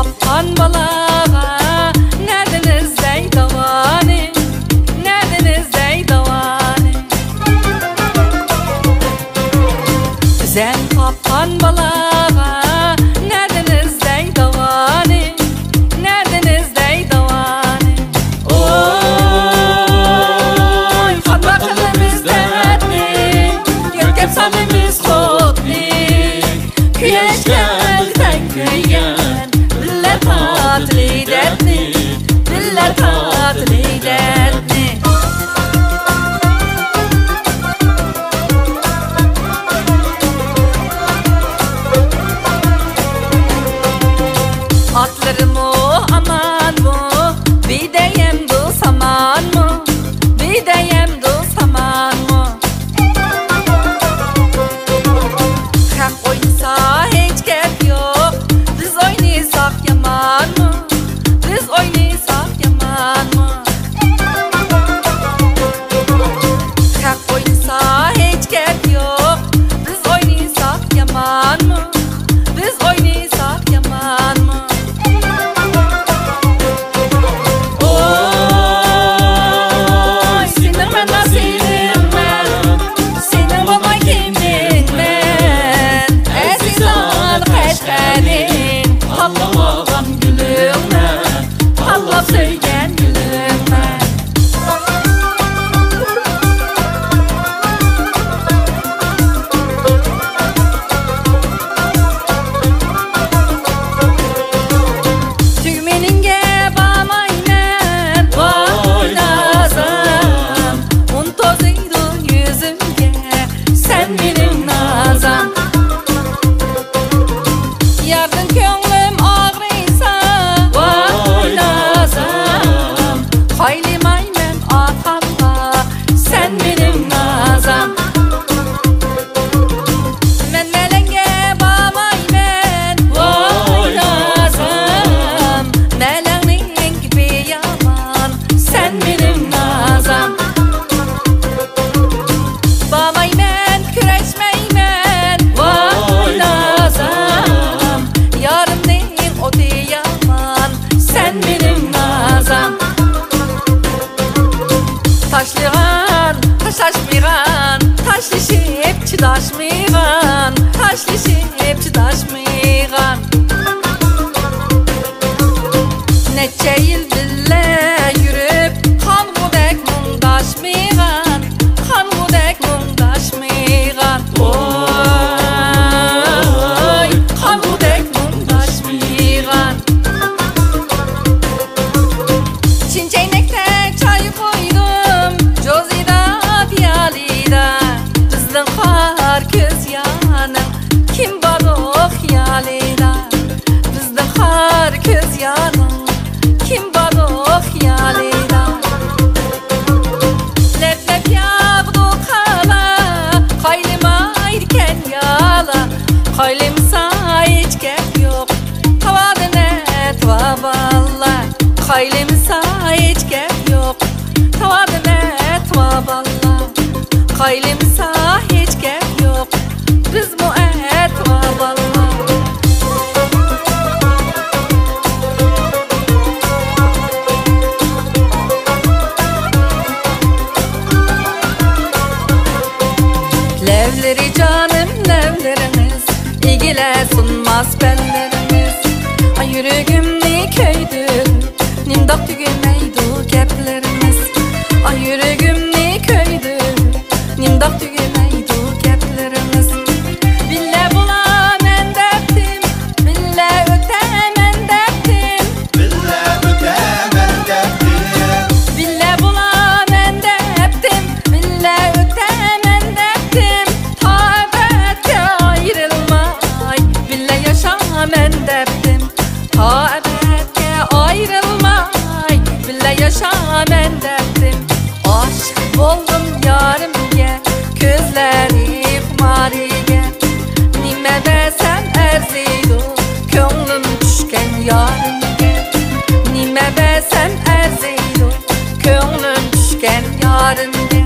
kapkan balağa nereden izley davani, nereden izley davani. Sen kapkan balağa nereden izley davani, nereden izley davani. Oy Fatma kızımız dertli, yürkep sanımız kutli, güneşken köygen, diller tatlı dertli, diller tatlı dertli. Atlarım o aman mı, bir deyem du saman mı, bir deyem du saman mı. Hem oynasa hiç gep yok, biz oynasak yaman mı, biz oynasak yaman mı. Hem oynasa hiç gep yok, biz oynasak yaman mı, biz oynasak yaman mı. Allah'ım gülüme, Allah söylen gülüme. Tümeninge bağmaymen oynasam, un tozuydu yüzümge sen benim nazam. Yardım könlüm ağrıysa oynasam, haylim aymen atamda sen benim nazam. Men melenge bağmaymen oynasam, melengin gibi yaman sen benim nazam. Bağmaymen küreşmeymen oynasam, yarım değil o diyaman sen benim nazam. Taşlıgan, taşlaşmıgan, taşlaşıp çıdaşmıgan, taşlaşıp çıdaşmıgan. Neçe yıl bile yürüp kan gudek mundaşmıgan, kan gudek mundaşmıgan. Oy kan gudek mundaşmıgan. Çinçeynekte çay koydum, Jozida piyalida, bizden kar köz yanım, kim var o hiyalida. Bizden kar köz yanım, kim var o hiyalida. Lep lep yağdı kala, haylim ayrıken yala, haylim sağ hiç gep yok, havada net vaballa. Haylim sağ hiç gep yok, havada net vaballa. Haylim sağ hiç gep yok, biz bu et vaballa. Levleri canım levlerimiz, ilgile sunmaz bellerimiz. Ay yüreğimni köydü, nimdak tügümeydu geplerimiz. Ay yüreğimni köydü, nimdak tügümeydu geplerimiz. Bille bula men deptim, bille öte men deptim, Bille öte men deptim, bille bula men deptim, bille öte men deptim. Ta ebedke ayrılmay, bille yaşa men deptim. Ta ebedke ayrılmay, bille yaşa men deptim. Aşk oldum yarimge, közleri kumariga. Nime desem erziydu, könlüm düşken yarimge. Nime desem erziydu, könlüm düşken yarimge.